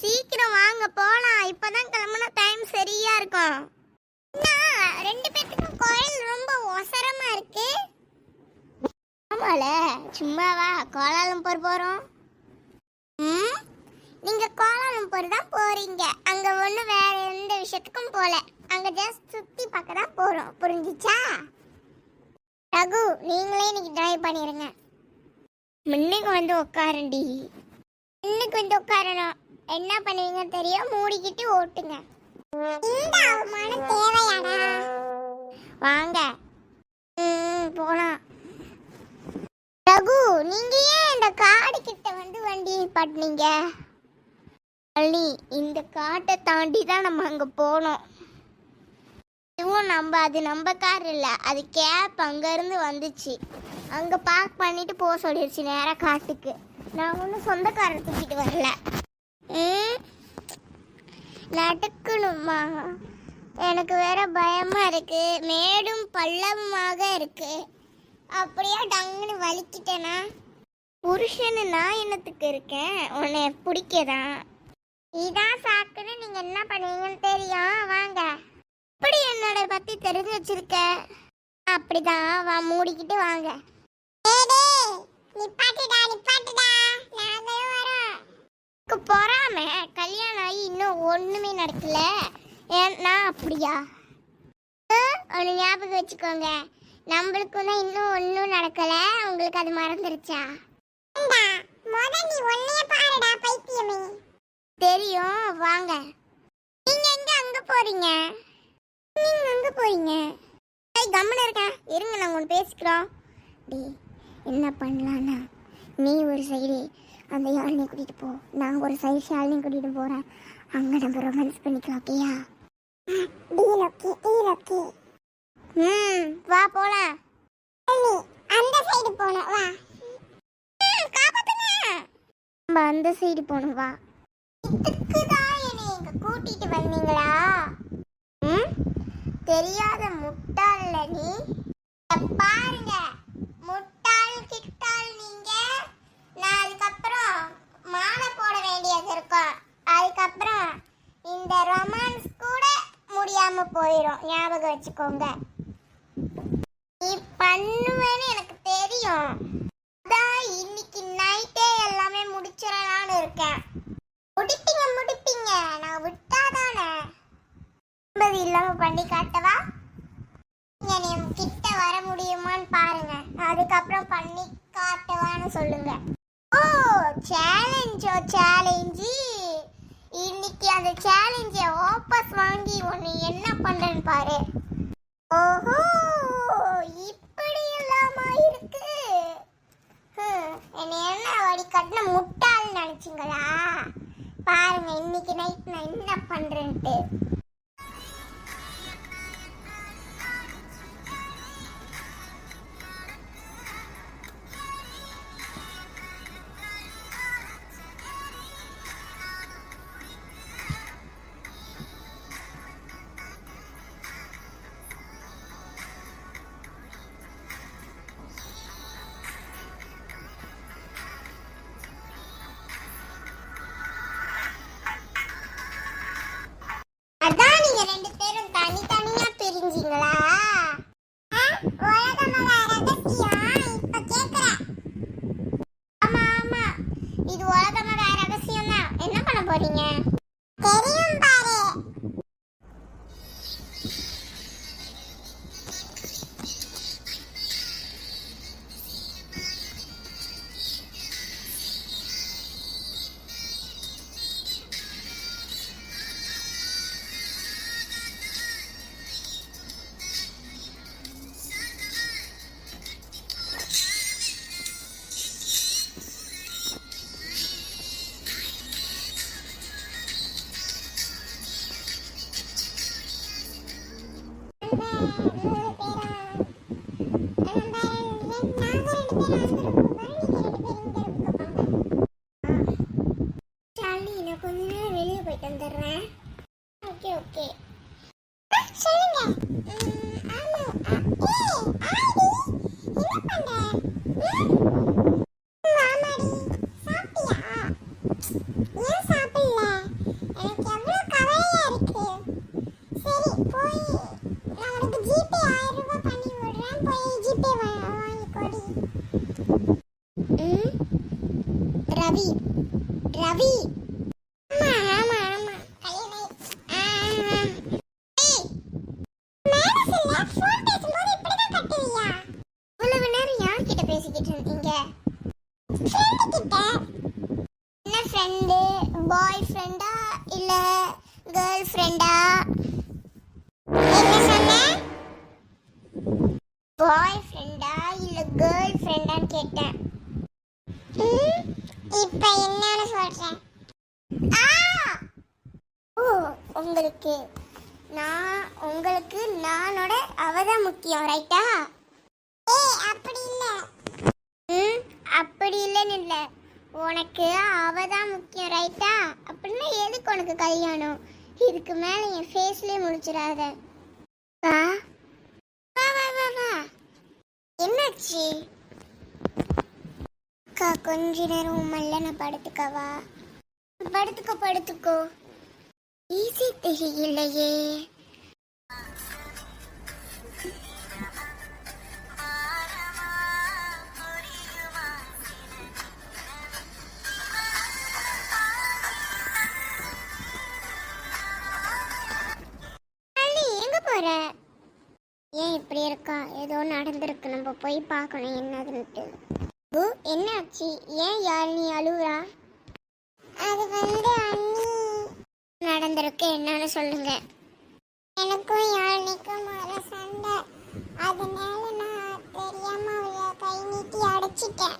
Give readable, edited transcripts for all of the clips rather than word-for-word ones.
சீக்கிரம் வாங்க போலாம். இப்பதான் கிளம்புன டைம் சரியா இருக்கும். ரெண்டு பேத்துக்கும் கோயில் ரொம்ப ஒசரமா இருக்கு. ஆமால, சும்மாவா கோலாலம்பூர் போறோம். நீங்க கோலாலம்பூர் தான் போறீங்க. அங்க ஒண்ணு வேற எந்த விஷயத்துக்கும் போல. அங்க ஜஸ்ட் சுத்தி பார்க்க தான் போறோம். புரிஞ்சுச்சா? ரகு, நீங்களே இன்னைக்கு டிரைவ் பண்ணிருங்க. முன்னுக்கு வந்து உட்காரண்டி. முன்னுக்கு வந்து உட்காரணும். என்ன பண்ணுவீங்க தெரியும், மூடிக்கிட்டு ஓட்டுங்க. இந்த அவமானம் தேவையாடா? வாங்க போலாம். ரகு, நீங்க ஏன் இந்த காடு கிட்ட வந்து வண்டி பட்டினீங்க? அள்ளி, இந்த காட்டை தாண்டி தான் நம்ம அங்க போனோம். இதுவும் அது நம்ம கார் இல்ல, அது கேப் அங்க இருந்து வந்துச்சு. அங்க பார்க் பண்ணிட்டு போக சொல்லிருச்சு நேரா காட்டுக்கு. நான் ஒன்றும் சொந்த காரை தூக்கிட்டு வரல. நடக்கணுமா? எனக்கு வேற பயமா இருக்கு. மேடும் பள்ளமாக இருக்கு. அப்படியே டங்குன்னு வலிக்கிட்டேனா? புருஷனு நான் என்னத்துக்கு இருக்கேன்? உன்னை பிடிக்கதான். இதான் சாக்குன்னு நீங்க என்ன பண்ணுவீங்கன்னு தெரியும். வாங்க. இப்படி என்னோட பத்தி தெரிஞ்சு வச்சிருக்க? அப்படிதான், வா மூடிக்கிட்டு வாங்க. பொறாம கல்யாணம் ஆகி இன்னும் ஒண்ணுமே நடக்கல. ஏன்னா அப்படியா? ஒன்று ஞாபகம் வச்சுக்கோங்க, நம்மளுக்கும் தான் இன்னும் ஒன்றும் நடக்கல. உங்களுக்கு அது மறந்துருச்சா? தெரியும், வாங்க. நீங்க எங்க அங்க போறீங்க? நீங்க அங்க போறீங்க? கம்மன் இருக்கேன், இருங்க, நாங்க ஒன்று பேசிக்கிறோம். என்ன பண்ணலான்னா, நீ ஒரு சைடு அந்த யாழினையும் கூட்டிட்டு போ, நான் ஒரு சைடு ஷாலினையும் கூட்டிட்டு போறேன். அங்க நம்ம ரொமான்ஸ் பண்ணிக்கலாம். ஓகேயா? வா போலாம். அந்த சைடு போணும், வா. காப்பாத்துங்க. நம்ம அந்த சைடு போணும், வா. இதுக்குதான் என்னை இங்க கூட்டிட்டு வந்தீங்களா? தெரியாத முட்டாள்ல நீ. பாருங்க, முட்டாள் கிட்டாள் நீங்க. நான் அதுக்கப்புறம் மாலை போட வேண்டியது இருக்கும். அதுக்கப்புறம் இந்த ரொமான்ஸ் கூட முடியாம போயிடும். ஞாபகம் வச்சுக்கோங்க. நீ பண்ணுவேன்னு எனக்கு தெரியும். அதான் இன்னைக்கு நைட்டே எல்லாமே முடிச்சிடலான்னு இருக்கேன். முடிப்பீங்க, நான் விட்டாதானே. இல்லாம பண்ணி காட்டவா? நீ கிட்ட வர முடியுமான்னு பாருங்க, அதுக்கப்புறம் பண்ணி காட்டவான்னு சொல்லுங்க. ஓ, சேலஞ்சு. இன்னைக்கு அந்த சேலஞ்சை வாபஸ் வாங்கி ஒன்னு என்ன பண்றேன்னு பாரு. ஓஹோ, இப்படி இல்லாம இருக்கு. என்ன வடி கட்டின முட்டாள் நினைச்சிங்களா? பாருங்க இன்னைக்கு நைட் நான் என்ன பண்றேன்ட்டு. அதான் நீங்க ரெண்டு பேரும் தனித்தனியா பிரிஞ்சீங்களா? ஆமா, இது உலகமகா ரகசியம் தான். என்ன பண்ண போறீங்க? தெரியும் பாரு. ஓகே. சொல்லுங்க. ஆமா. ஆடி என்ன பண்ற? ஆமாடி. சாப்பிட்டியா? ஏன் சாப்பிடல? எனக்கு எவ்வளவு கவலையா இருக்கு. சரி போய் நான் உனக்கு ஜிபே 1000 ரூபாய் பண்ணி விடுறேன். போய் ஜிபே வாங்கிக்கோடி. ரவி ரவி ஆமா ஆமா ஆமா கையில ஃபோன் பேசும்போது இப்படிதான் கட்டுவியா? இவ்வளவு நேரம் யார்கிட்ட பேசிக்கிட்டு இருந்தீங்க? ஃப்ரெண்ட் கிட்ட. என்ன ஃப்ரெண்டு? பாய் ஃப்ரெண்டா இல்ல கேர்ள் ஃப்ரெண்டா? என்ன சொன்ன? பாய் ஃப்ரெண்டா இல்ல கேர்ள் ஃப்ரெண்டான்னு கேட்டேன். இப்ப என்னன்னு சொல்றேன். ஓ உங்களுக்கு நானோட அவதான் முக்கியம், ரைட்டா? அப்படி இல்ல. அப்படி இல்லைன்னு இல்ல, உனக்கு அவதான் முக்கியம், ரைட்டா? அப்படின்னா எதுக்கு உனக்கு கல்யாணம்? இதுக்கு மேல என் ஃபேஸ்லயே முடிச்சிடாத. வா வா வா வா வா. என்னாச்சு? அக்கா கொஞ்ச நேரம் மல்லன படுத்துக்கவா? படுத்துக்கோ. ஈஸி தெரியலையே. எங்க போற? ஏன் இப்படி இருக்கா? ஏதோ நடந்திருக்கு, நம்ம போய் பார்க்கணும் என்னதுன்ட்டு. என்னாச்சு? ஏன் யாழினி அழுவுறா? அது அண்ணி நடந்திருக்கு, என்னன்னு சொல்லுங்க. எனக்கும் யாழினிக்கும் ஒரு சண்டை, அதனால நான் தெரியாம அவளை கை நீட்டி அடைச்சிட்டேன்.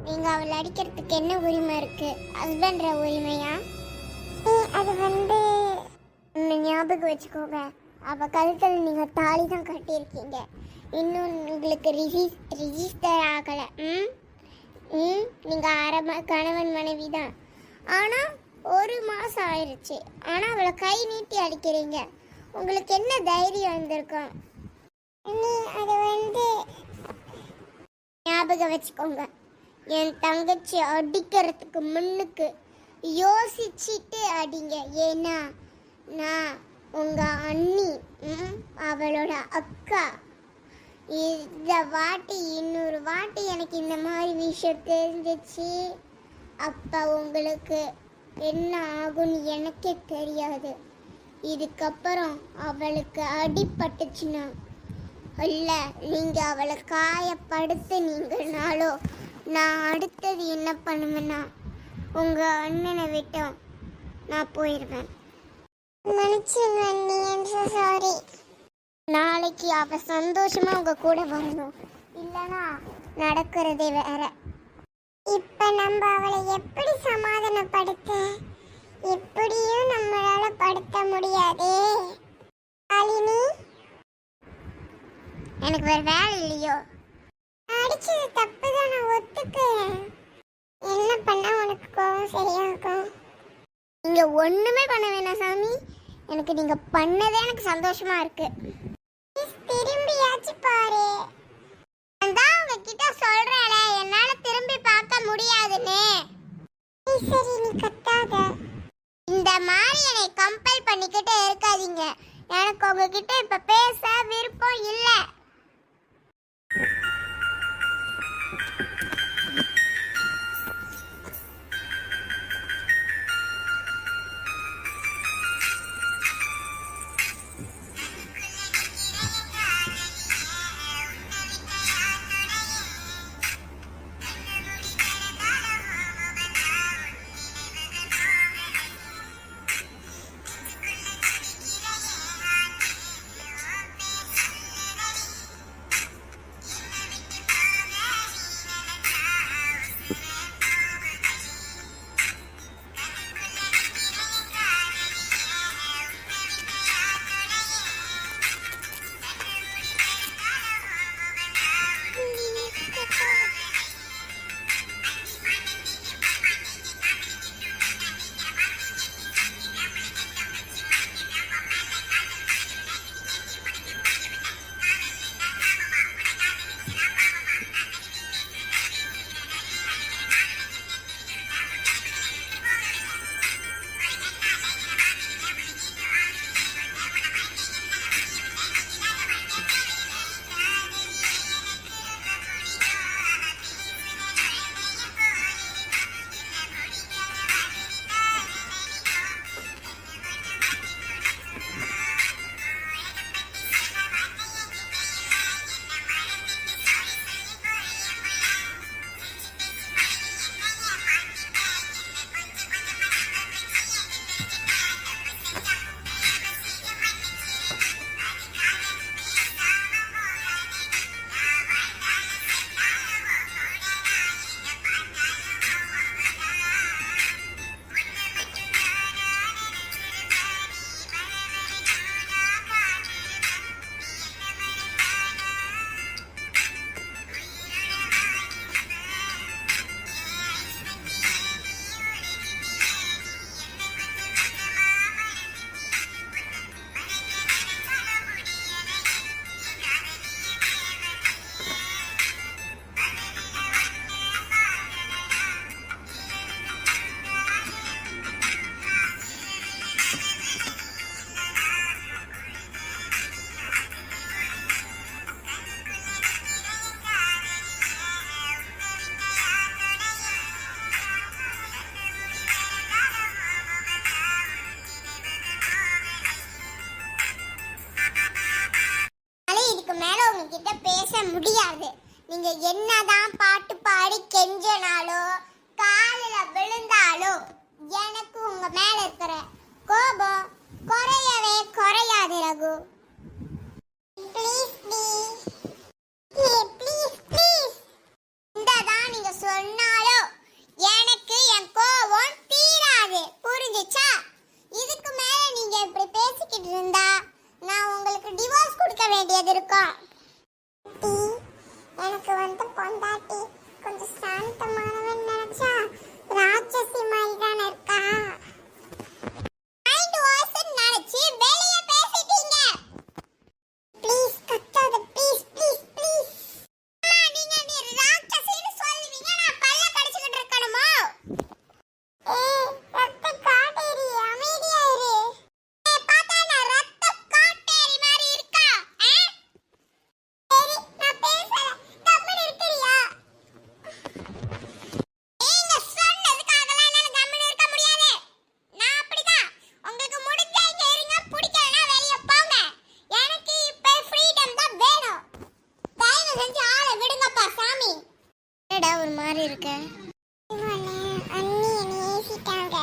நீங்க அவளை அடிக்கிறதுக்கு என்ன உரிமை இருக்கு? ஹஸ்பண்ட்ற உரிமையா? அது ஞாபகம் வச்சுக்கோங்க, அவ கழுத்தில் நீங்க தாலி தான் கட்டியிருக்கீங்க. இன்னும் உங்களுக்கு ரிஜிஸ்டர் ஆகலை. நீங்கள் கணவன் மனைவி தான். ஆனால் 1 மாதம் ஆயிடுச்சு. ஆனால் அவளை கை நீட்டி அடிக்கிறீங்க. உங்களுக்கு என்ன தைரியம் வந்திருக்கும்? அது ஞாபகம் வச்சுக்கோங்க, என் தங்கச்சி அடிக்கிறதுக்கு முன்னுக்கு யோசிச்சுட்டு அடிங்க. ஏன்னா நான் உங்கள் அண்ணி, அவளோட அக்கா. இன்னொரு வாட்டி எனக்கு இந்த மாதிரி விஷயம் தெரிஞ்சிச்சு, அப்போ உங்களுக்கு என்ன ஆகும்னு எனக்கே தெரியாது. இதுக்கப்புறம் அவளுக்கு அடிபட்டுச்சுன்னா இல்லை, நீங்கள் அவளை காயப்படுத்துனீங்கனாலோ நான் அடுத்தது என்ன பண்ணுவேன்னா உங்கள் அண்ணனை விட்டோம் நான் போயிடுவேன். சாரி. நாளைக்கு அவ சந்தோஷமா உங்க கூட வரணும், இல்லனா நடக்கிறதே வேற. இப்ப நம்ம அவளை எப்படி சமாதானப்படுத்த? எப்படியும் நம்மளால படுத்த முடியாதே. அலினி, எனக்கு வேற வேலை இல்லையோ? அடிச்சது தப்பு தான், நான் ஒத்துக்கிறேன். என்ன பண்ணா உனக்கு கோவம் சரியாகும்? நீங்க ஒண்ணுமே பண்ண வேணாம் சாமி, எனக்கு நீங்க பண்ணதே எனக்கு சந்தோஷமா இருக்கு. திரும்பியாச்சு பாரு. நான் உங்ககிட்ட சொல்றேன்ல, என்னால திரும்பி பார்க்க முடியாதுன்னு. சரி நீ கத்தாத. இந்த மாதிரி என்னை கம்பல் பண்ணிக்கிட்டே இருக்காதீங்க. எனக்கு உங்ககிட்ட இப்ப பேச விருப்பம் இல்லை. முடியாது. நீங்க என்னதான் பாட்டு பாடி கெஞ்சனாலோ காலில விழுந்தாலோ எனக்கு உங்க மேல இருக்கிற கோபம் குறையவே குறையாது ரகு. ப்ளீஸ் ப்ளீஸ் ப்ளீஸ் இந்ததான் நீங்க சொன்னாலோ எனக்கு என் கோபம் தீராது. புரிஞ்சுச்சா? இதுக்கு மேல நீங்க இப்படி பேசிக்கிட்டு இருந்தா நான் உங்களுக்கு டிவோர்ஸ் கொடுக்க வேண்டியது இருக்கும். எனக்கு வந்து பொண்டாட்டி கொஞ்சம் சாந்தமானவன் நினைச்சா ராட்சசி மாதிரி தானே இருக்கா. மைண்ட் வாய்ஸ் நினைச்சு வெளியே பேசிட்டீங்க. ப்ளீஸ் கத்தாத ப்ளீஸ் ப்ளீஸ் ப்ளீஸ். நீங்க ராட்சசின்னு சொல்லுவீங்க, நான் பல்ல கடிச்சிட்டு இருக்கணுமா? ரத்த காட்டேரி அமைதியா இரு. பார்த்தா நான் ரத்த காட்டேரி மாதிரி இருக்கா? சரி நான் பேசல, கம்மன் இருக்கிறியா? நீங்க சொன்னதுக்காகலாம் என்னால கம்மன் இருக்க முடியாது. நான் அப்படிதான். உங்களுக்கு முடிஞ்சா இங்க இருங்க, பிடிக்கலனா வெளிய போங்க. எனக்கு இப்ப ஃப்ரீடம் தான் வேணும். தயவு செஞ்சு ஆளை விடுங்கப்பா சாமி. என்னடா ஒரு மாதிரி இருக்க? அண்ணி ஏசிட்டாங்க.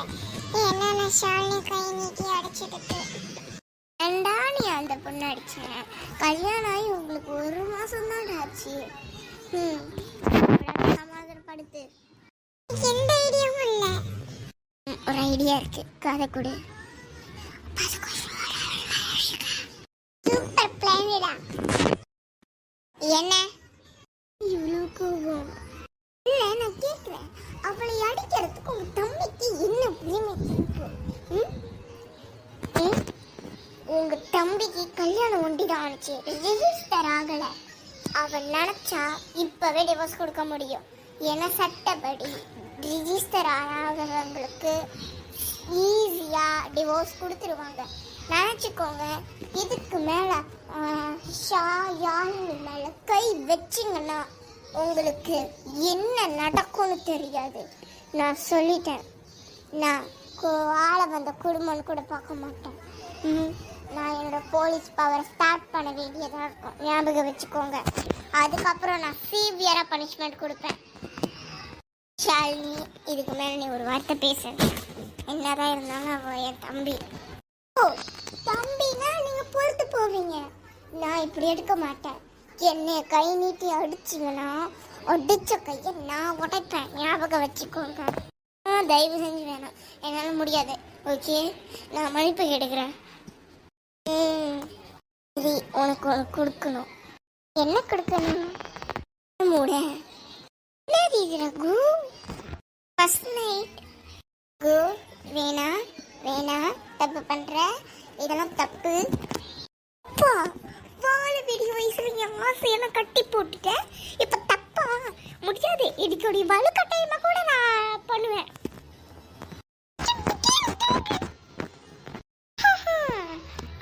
என்னென்ன ஷாலினி கை நீட்டி அடிச்சிடுது. ஏண்டா நீ அந்த பொண்ணு அடிச்ச? கல்யாணம் ஆகி உங்களுக்கு 1 மாசம் தான் ஆச்சு. சமாதானப்படுத்து. எந்த ஐடியாவும் இல்லை. ஒரு ஐடியா இருக்கு, கதை கொடு. சூப்பர் பிளான்டா. என்ன இவ்வளவு கோபம்? இல்ல நான் கேக்குறேன், அவளை அடிக்கிறதுக்கு உங்க தம்பிக்கு என்ன உரிமை இருக்கு? உங்க தம்பிக்கு கல்யாணம் ஒண்டிதான் ஆச்சு, ரெஜிஸ்டர் ஆகல. அவன் நினைச்சா இப்பவே டிவோர்ஸ் கொடுக்க முடியும். ஏன்னா சட்டப்படி ரிஜிஸ்டர் ஆகாதவங்களுக்கு ஈஸியா டிவோர்ஸ் கொடுத்துருவாங்க. நினச்சிக்கோங்க. இதுக்கு மேலே யாழினி மேலே கை வச்சிங்கன்னா உங்களுக்கு என்ன நடக்கும்னு தெரியாது. நான் சொல்லிட்டேன், நான் வாழ வந்த குடும்பம்னு கூட பார்க்க மாட்டேன். நான் என்னோட போலீஸ் பவரை ஸ்டார்ட் பண்ண வேண்டியதாக இருக்கும், ஞாபகம் வச்சுக்கோங்க. அதுக்கப்புறம் நான் சீவியராக பனிஷ்மெண்ட் கொடுப்பேன். ஷாலினி, இதுக்கு மேலே நீ ஒரு வார்த்தை பேச. என்னதான் இருந்தாலும் அவன் என் தம்பி. ஓ தம்பினா நீங்கள் பொறுத்து போவீங்க. நான் இப்படி எடுக்க மாட்டேன். என்னை கை நீட்டி அடிச்சிங்கன்னா அடித்த கையை நான் உடைப்பேன், ஞாபகம் வச்சுக்கோங்க. தயவு செஞ்சு வேணாம், என்னால் முடியாது. ஓகே, நான் மன்னிப்பு கேட்டுக்கிறேன். சரி, உனக்கு ஒன்று கொடுக்கணும். என்ன கொடுக்கணும்? மூட ரகு. ஃபர்ஸ்ட் நைட் கு. வேணா வேணா, தப்பு பண்ணுற, இதெல்லாம் தப்பு. அப்பா வாழ வீடியோ வயசுல என் ஆசையெல்லாம் கட்டி போட்டுட்டேன். இப்போ தப்பா? முடியாது. இதுக்கு வலு கட்டாயமாக கூட நான் பண்ணுவேன்.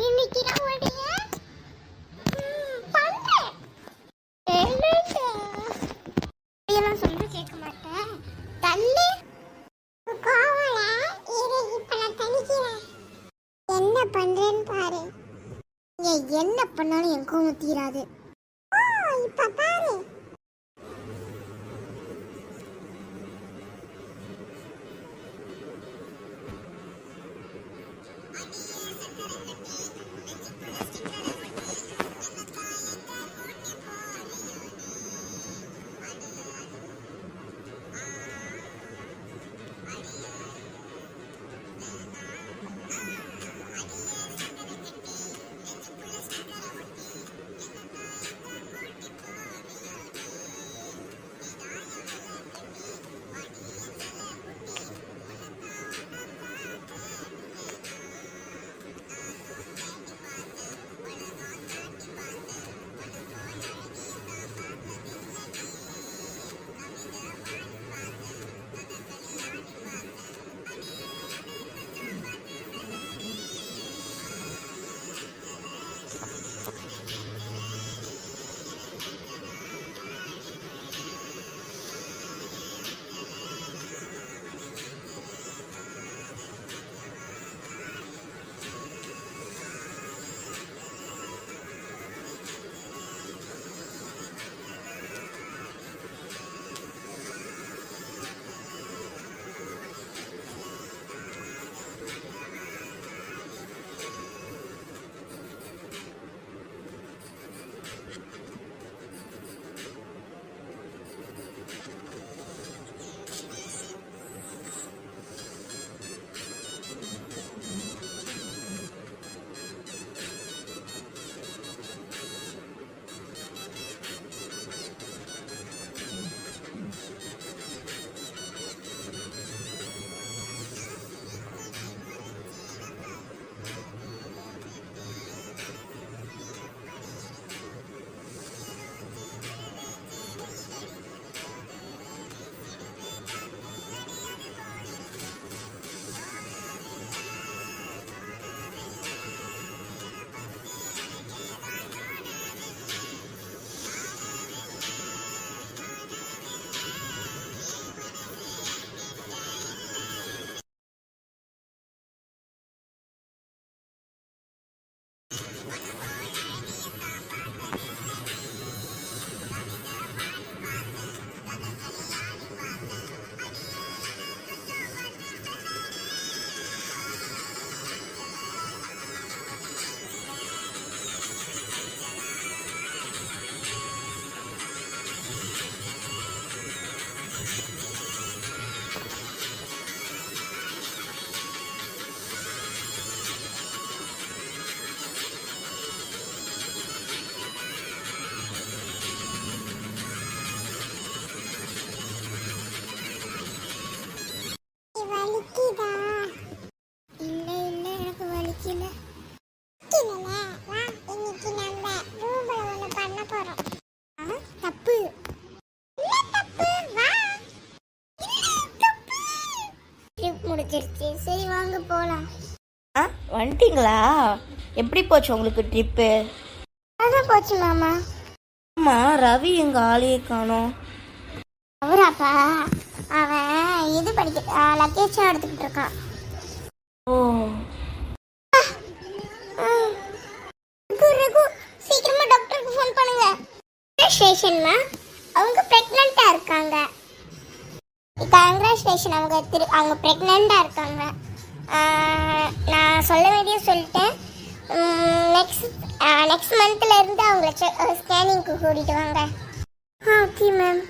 இன்னைக்கு நான் உடைய பண்றேன். இதெல்லாம் சொல்ல கேட்க மாட்டேன். தள்ளு கோவல. இரு, இப்ப நான் தணிக்கிறேன். என்ன பண்றேன்னு பாரு. என்ன பண்ணாலும் என் கோவம் தீராது. இப்ப பாரு. வாங்க போலாம். ஆ வந்துட்டீங்களா? எப்படி போச்சு உங்களுக்கு ட்ரிப்பு? அதான் போச்சு மாமா. ஆமாம், ரவி எங்கள் ஆளையே காணோம். அவராப்பா, அவன் இது படிக்க லக்கேஜ் எடுத்துக்கிட்டு இருக்கான். ஓ, ரகு, சீக்கிரமா டாக்டருக்கு ஃபோன் பண்ணுங்க. கங்க்ராச்சுலேஷன்மா, அவங்க பிரெக்னெண்டா இருக்காங்க. கங்க்ராச்சுலேஷன், அவங்க பிரெக்னெண்டா இருக்காங்க. நான் சொல்ல வேண்டிய சொல்லிட்டேன். நெக்ஸ்ட் மந்த்ல இருந்து அவங்கள ஸ்கேனிங்க்கு கூட்டிட்டு வாங்க. Okay ma'am.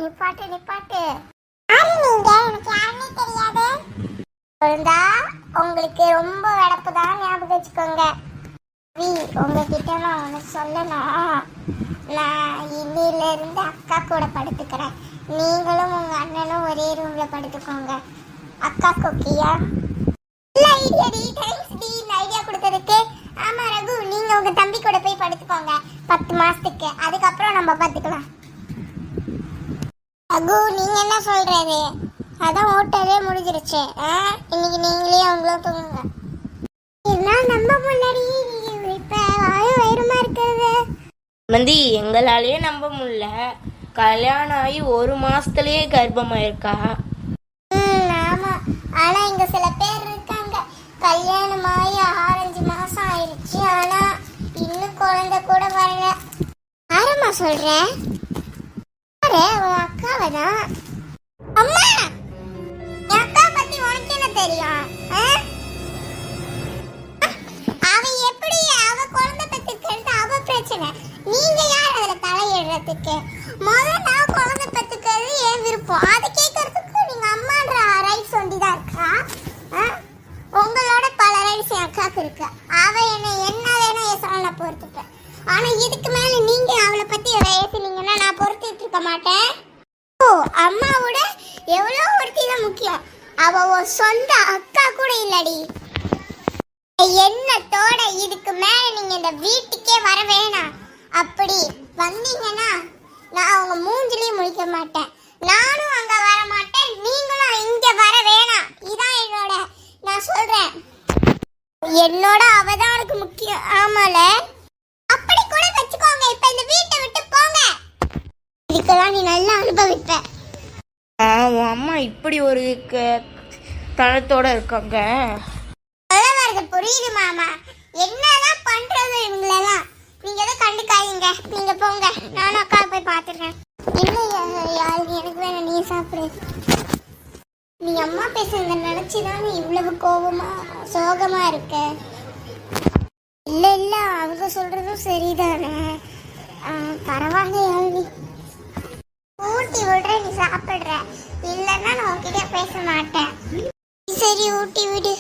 நிப்பாட்டு நிப்பாட்டு. எனக்கு யாருமே தெரியாது. இருந்தா உங்களுக்கு ரொம்ப வெடப்பு தான், ஞாபகம் வச்சுக்கோங்க. உங்ககிட்ட நான் ஒன்று சொல்லணும். நான் இன்னில இருந்து அக்கா கூட படுத்துக்கிறேன். நீங்களும் உங்க அண்ணனும் ஒரே ரூம்ல படுத்துக்கோங்க. அக்கா கொக்கியா? இல்ல ஐடியா டி, தேங்க்ஸ் டி இந்த ஐடியா கொடுத்ததுக்கு. ஆமா ரகு, நீங்க உங்க தம்பி கூட போய் படுத்துக்கோங்க 10 மாசத்துக்கு. அதுக்கப்புறம் நம்ம பார்த்துக்கலாம். ரகு, நீங்க என்ன சொல்றது? அதான் ஓட்டவே முடிஞ்சிருச்சு. இன்னைக்கு நீங்களே அவங்களும் தூங்குங்க. என்ன நம்ப முன்னாடி இப்ப வயிறுமா இருக்கிறது? மந்தி எங்களாலேயே நம்ப முடியல. கல்யாணம் ஆகி 1 மாசத்துலயே கர்ப்பமாயிருக்கா. ஆமா, ஆனா இங்க சில பேர் இருக்காங்க, கல்யாணம் ஆகி 6-5 மாசம் ஆயிடுச்சு, ஆனா இன்னும் குழந்தை கூட வரல. யாரம்மா சொல்ற? உன் அக்காவை தான். அம்மா, என் அக்கா பத்தி உனக்கு என்ன தெரியும்? அவ எப்படி அவ குழந்தை பெத்துக்கிறது அவ பிரச்சனை. நீங்க யார் அதுல தலையிடுறதுக்கு? முதல்ல நான் குழந்தை பெத்துக்கிறது என் விருப்பம். அதை கேட்கறதுக்கு நீங்க அம்மான்ற ரைட்ஸ் ஒண்டிதான் இருக்கா? உங்களோட பல ரைட்ஸ் என் அக்காவுக்கு இருக்கு. அவ என்ன வேணும் ஏசாலும் நான் பொறுத்துப்பேன். ஆனா இதுக்கு மேல நீங்க அவளை பத்தி பேசுனீங்கன்னா நான் பொறுத்துட்டு இருக்க மாட்டேன். ஓ, அம்மாவோட எவ்வளோ ஒருத்தி தான் முக்கியம். அவ ஒரு சொந்த அக்கா கூட இல்லடி. என்னத்தோட இதுக்கு மேல நீங்க இந்த வீட்டுக்கே வர வேணாம். அப்படி வந்தீங்கன்னா நான் அவங்க மூஞ்சிலையும் முழிக்க மாட்டேன். நானும் அங்க வர மாட்டேன், நீங்களும் இங்க வர வேணாம். இதான் நான் சொல்றேன். என்னோட அவதான் எனக்கு முக்கியம். ஆமால, அப்படி கூட வச்சுக்கோங்க. இப்ப இந்த வீட்டை விட்டு போங்க. இதுக்கெல்லாம் நீ நல்லா அனுபவிப்ப. உன் அம்மா இப்படி ஒரு தளத்தோட இருக்காங்க. புரியுது மாமா, என்னதான் பண்றது இவங்களெல்லாம். நீங்க எதை கண்டுக்காதீங்க, நீங்க போங்க. நானும் அக்கா போய் பாத்துறேன். இல்ல எனக்கு வேணும், நீ சாப்பிடு. நீ அம்மா பேசுறத நினைச்சுதானே இவ்வளவு கோபமா சோகமா இருக்க? இல்ல இல்ல, அவங்க சொல்றதும் சரிதானே. பரவாயில்ல யாழ்னி, ஊட்டி விடுற, நீ சாப்பிடுற. இல்லன்னா நான் உன்கிட்ட பேச மாட்டேன். சரி, ஊட்டி விடு.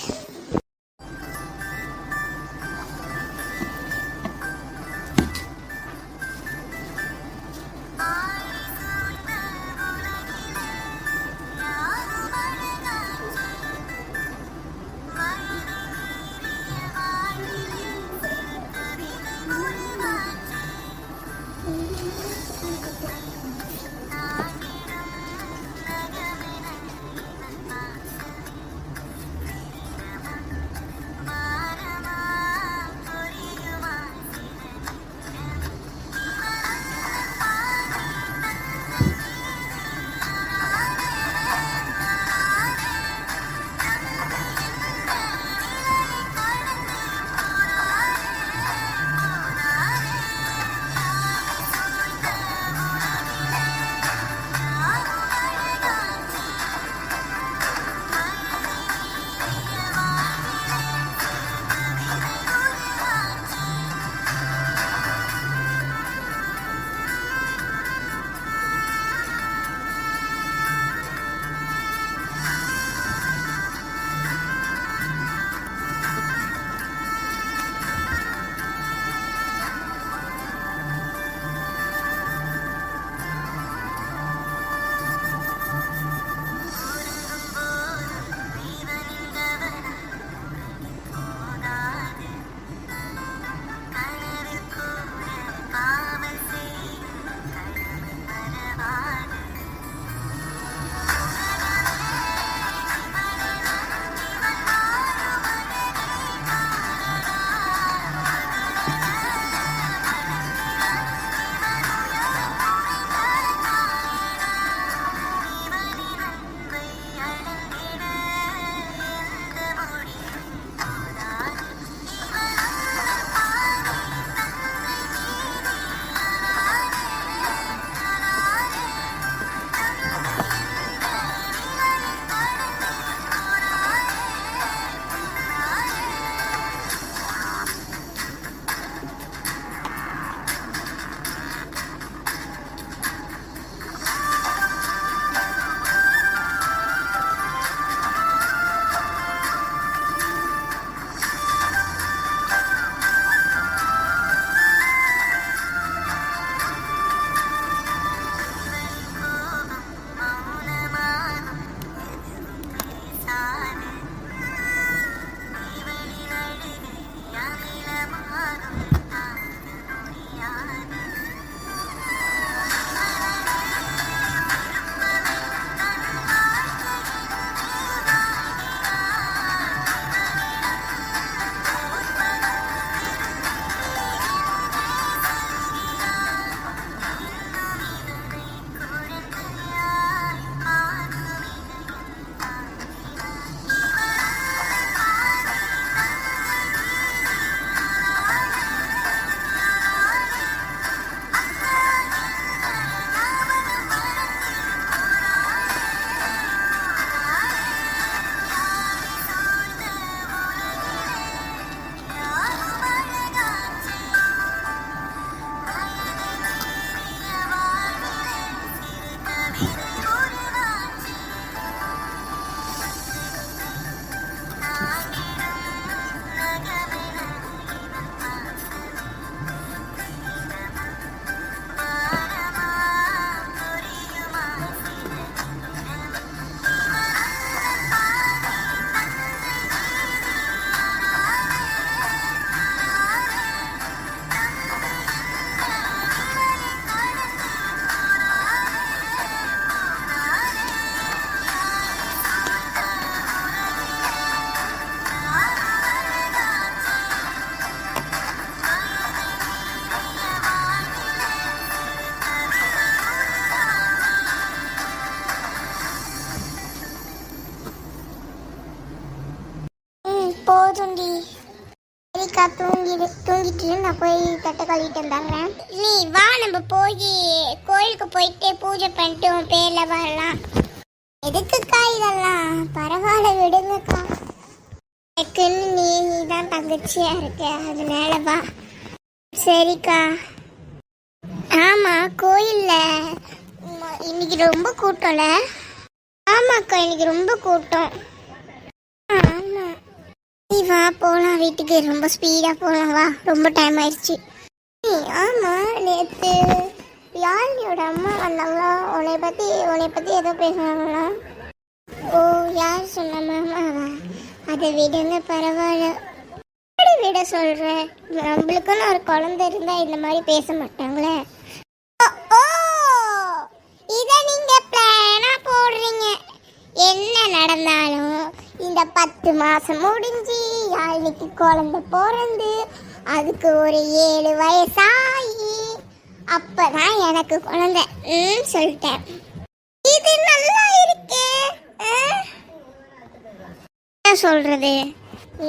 சரிக்கா தூங்கிட்டு நான் போய் தட்டை கழுவிட்டு வந்துடுறேன். நீ வா நம்ம போய் கோயிலுக்கு போயிட்டு பூஜை பண்ணிட்டு உன் பேர்ல வரலாம். எதுக்குக்கா இதெல்லாம்? பரவாயில்ல விடுங்கக்கா. எனக்குன்னு நீ தான் தங்கச்சியா இருக்க, அதனால வா. சரிக்கா. ஆமா கோயில்ல இன்னைக்கு ரொம்ப கூட்டம்ல? ஆமாக்கா இன்னைக்கு ரொம்ப கூட்டம். ஆமா நீ வா போலாம் வீட்டுக்கு, ரொம்ப ஸ்பீடா போலாம் வா, ரொம்ப டைம் ஆயிடுச்சு. ஆமா நேத்து யாழினியோட அம்மா வந்தாங்களா? உன்னை பத்தி ஏதோ பேசுனாங்களா? ஓ யார் சொன்ன மாமாவா? அதை விடுங்க பரவாயில்ல. எப்படி விட சொல்ற? நம்மளுக்குன்னு ஒரு குழந்தை இருந்தா இந்த மாதிரி பேச மாட்டாங்களே. ஓ இதை நீங்க பிளானா போடுறீங்க. என்ன நடந்தாலும் இந்த 10 மாசம் முடிஞ்சு யாழினிக்கு குழந்தை பிறந்து அதுக்கு ஒரு 7 வயசாகி அப்பதான் எனக்கு குழந்தை சொல்லிட்டேன். இது நல்லா இருக்கு. என்ன சொல்றது?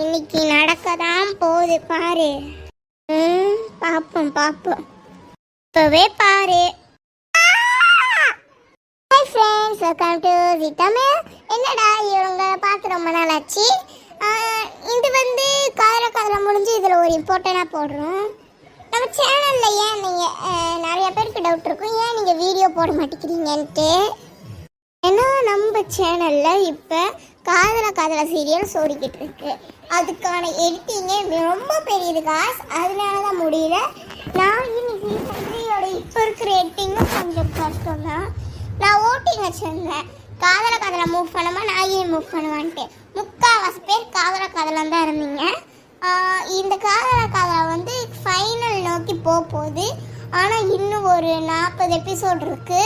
இன்னைக்கு நடக்கதான் போகுது பாரு. பாப்போம் இப்பவே பாரு. Hi friends, welcome to G Tamil. என்னடா இவங்க பார்த்து ரொம்ப நாள் ஆச்சு. இது வந்து காதல முடிஞ்சு இதில் ஒரு இம்பார்ட்டண்டாக போடுறோம். நம்ம சேனலில் ஏன் நீங்கள் நிறைய பேருக்கு டவுட் இருக்கும், ஏன் நீங்கள் வீடியோ போட மாட்டேங்கிறீங்கன்ட்டு. ஏன்னா நம்ம சேனலில் இப்போ காதல சீரியல் ஓடிக்கிட்டு இருக்கு. அதுக்கான எடிட்டிங்கே ரொம்ப பெரியது காசு, அதனால தான் முடியல. நான் இன்னைக்கு சீரியலோட இப்போ இருக்கிற எடிட்டிங்கும் கொஞ்சம் கஷ்டம் தான். நான் ஓட்டிங் வச்சுருந்தேன், காதல மூவ் பண்ணாமா நாகினி மூவ் பண்ணுவான்ட்டு. 3/4 பேர் காதல தான் இருந்தீங்க. இந்த காதல வந்து ஃபைனல் நோக்கி போகுது. ஆனால் இன்னும் ஒரு 40 எபிசோட் இருக்கு.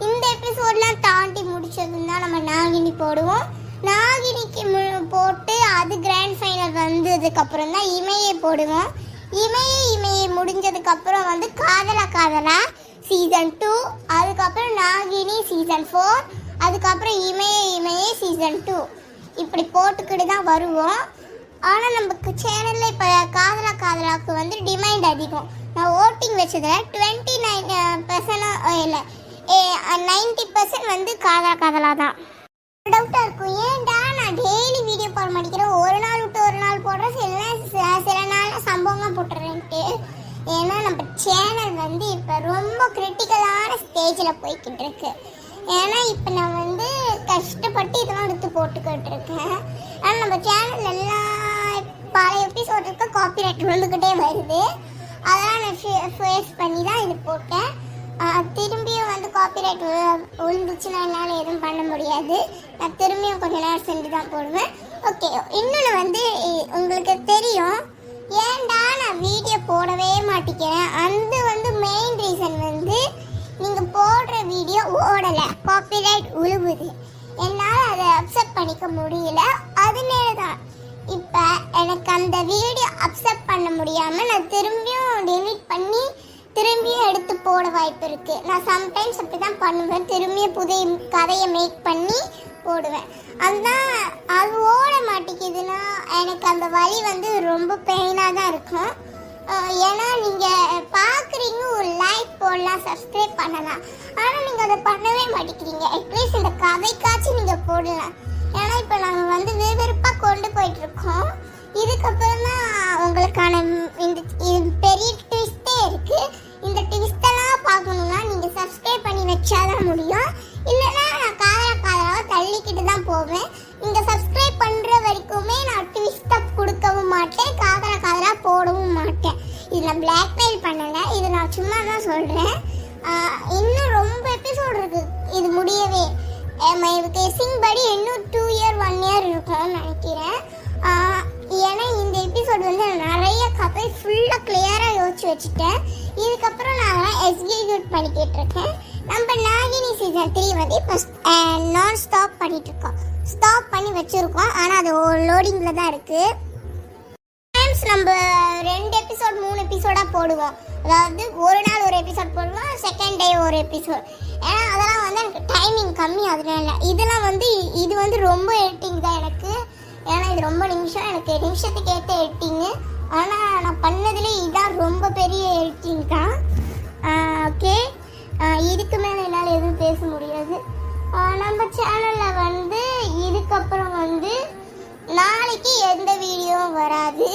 இந்த எபிசோட்லாம் தாண்டி முடிச்சதுன்னா நம்ம நாகினி போடுவோம். நாகினிக்கு போட்டு அது கிராண்ட் ஃபைனல் வந்ததுக்கப்புறம் தான் இமையை போடுவோம். இமையை முடிஞ்சதுக்கப்புறம் வந்து காதலா சீசன் 2, அதுக்கப்புறம் நாகினி சீசன் 4, அதுக்கப்புறம் இமையே சீசன் 2. இப்படி போட்டுக்கிட்டு தான் வருவோம். ஆனால் நமக்கு சேனலில் இப்போ காதலாக்கு வந்து டிமாண்ட் அதிகம். நான் ஓட்டிங் வச்சதில் 29% இல்லை 90% வந்து காதலா தான். டவுட்டாக இருக்கும், ஏன்டா நான் டெய்லி வீடியோ போட மாட்டேங்கிறேன், ஒரு நாள் விட்டு ஒரு நாள் போடுறேன், சில நாள் சம்பவமாக போட்டுறேன்ட்டு. ஏன்னா நம்ம சேனல் வந்து இப்போ ரொம்ப கிரிட்டிக்கலான ஸ்டேஜில் போய்கிட்டு இருக்கு. ஏன்னா இப்போ நான் வந்து கஷ்டப்பட்டு இதெல்லாம் எடுத்து போட்டுக்கிட்டு இருக்கேன். ஆனால் நம்ம சேனல் எல்லாம் பழைய எபிசோடுக்கு காப்பிரைட் விழுந்துக்கிட்டே வருது. அதெல்லாம் நான் ஃபேஸ் பண்ணி தான் இது போட்டேன். திரும்பியும் வந்து காப்பிரைட் விழுந்துச்சுன்னா என்னால் எதுவும் பண்ண முடியாது. நான் திரும்பியும் கொஞ்ச நேரம் செஞ்சு தான் போடுவேன். ஓகே, இன்னொன்று வந்து உங்களுக்கு தெரியும் ஏன்டா நான் வீடியோ போடவே மாட்டேங்கிறேன். அந்த வந்து மெயின் ரீசன் வந்து நீங்கள் போடுற வீடியோ ஓடலை, காப்பிரைட் உழுவுது. என்னால் அதை அக்செப்ட் பண்ணிக்க முடியல. அதனால தான் இப்போ எனக்கு அந்த வீடியோ அக்செப்ட் பண்ண முடியாமல் நான் திரும்பியும் டெலீட் பண்ணி திரும்பியும் எடுத்து போட வாய்ப்பு இருக்கு. நான் சம்டைம்ஸ் அப்படி தான் பண்ணுவேன், திரும்பியும் புதிய கதையை மேக் பண்ணி போடுவேன். அதுதான் அது ஓட மாட்டேங்குதுன்னா எனக்கு அந்த வலி வந்து ரொம்ப பெயினாக தான் இருக்கும். ஏன்னா நீங்கள் பார்க்குறீங்க, ஒரு லைக் போடலாம், சப்ஸ்கிரைப் பண்ணலாம், ஆனால் நீங்கள் அதை பண்ணவே மாட்டேங்கிறீங்க. அட்லீஸ்ட் இந்த கதைக்காச்சும் நீங்கள் போடலாம். ஏன்னா இப்போ நாங்கள் வந்து விறுவிறுப்பாக கொண்டு போயிட்டுருக்கோம். இதுக்கப்புறம் தான் உங்களுக்கான இந்த பெரிய ட்விஸ்டே இருக்குது. இந்த ட்விஸ்டெல்லாம் பார்க்கணுன்னா நீங்கள் சப்ஸ்கிரைப் பண்ணி வச்சாதான் முடியும். இல்லைன்னா நான் காதலாக தள்ளிக்கிட்டு தான் போவேன். நீங்கள் சப்ஸ்கிரைப் பண்ணுற வரைக்குமே நான் ட்விஸ்ட்டை கொடுக்கவும் மாட்டேன், காதலாக போடவும் மாட்டேன். இது நான் பிளாக்மெயில் பண்ணலை, இது நான் சும்மா தான் சொல்கிறேன். இன்னும் ரொம்ப எபிசோடு இருக்குது இது முடியவே. கெஸ்ஸிங் படி இன்னும் 2 இயர் 1 இயர் இருக்கும்னு நினைக்கிறேன். ஏன்னா இந்த எபிசோடு வந்து நிறைய கதை ஃபுல்லாக கிளியராக யோசிச்சு வச்சுட்டேன். இதுக்கப்புறம் நான் எக்ஸிக்யூட் பண்ணிக்கிட்டு இருக்கேன். நம்ம நாகினி சீசன் 3 வந்து இப்போ நான் ஸ்டாப் பண்ணிகிட்ருக்கோம். ஸ்டாப் பண்ணி வச்சுருக்கோம், ஆனால் அது லோடிங்கில் தான் இருக்குது. நம்ம 2 எபிசோட் 3 எபிசோடாக போடுவோம். அதாவது ஒரு நாள் ஒரு எபிசோட் போடுவோம், செகண்ட் டே ஒரு எபிசோட். ஏன்னா அதெல்லாம் வந்து எனக்கு டைமிங் கம்மி. அதனால இதெல்லாம் வந்து இது வந்து ரொம்ப எடிட்டிங் தான் எனக்கு. ஏன்னா இது ரொம்ப நிமிஷம், எனக்கு நிமிஷத்துக்கு ஏற்ற எடிட்டிங்கு. ஆனால் நான் பண்ணதுலேயே இதான் ரொம்ப பெரிய எடிட்டிங் தான். ஓகே, இதுக்கு மேலே என்னால் எதுவும் பேச முடியாது. நம்ம சேனலில் வந்து இதுக்கப்புறம் வந்து நாளைக்கு எந்த வீடியோவும் வராது,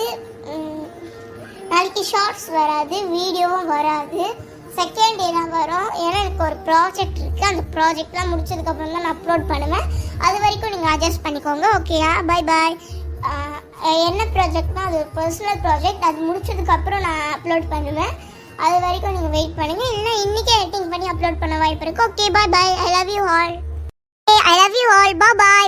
நாளைக்கு ஷார்ட்ஸ் வராது, வீடியோவும் வராது. செகண்ட் டே தான் வரும். ஏன்னா எனக்கு ஒரு ப்ராஜெக்ட் இருக்குது. அந்த ப்ராஜெக்ட்லாம் முடிச்சதுக்கப்புறம் தான் நான் அப்லோட் பண்ணுவேன். அது வரைக்கும் நீங்கள் அட்ஜஸ்ட் பண்ணிக்கோங்க. ஓகேயா? Bye bye. என்ன ப்ராஜெக்ட்னா அது ஒரு பர்சனல் ப்ராஜெக்ட். அது முடிச்சதுக்கப்புறம் நான் அப்லோட் பண்ணுவேன். அது வரைக்கும் நீங்கள் வெயிட் பண்ணுங்கள். இல்லைன்னா இன்றைக்கே எடிட்டிங் பண்ணி அப்லோட் பண்ண வாய்ப்பு இருக்குது. Okay, bye bye. I love you all. I love you all. Bye bye.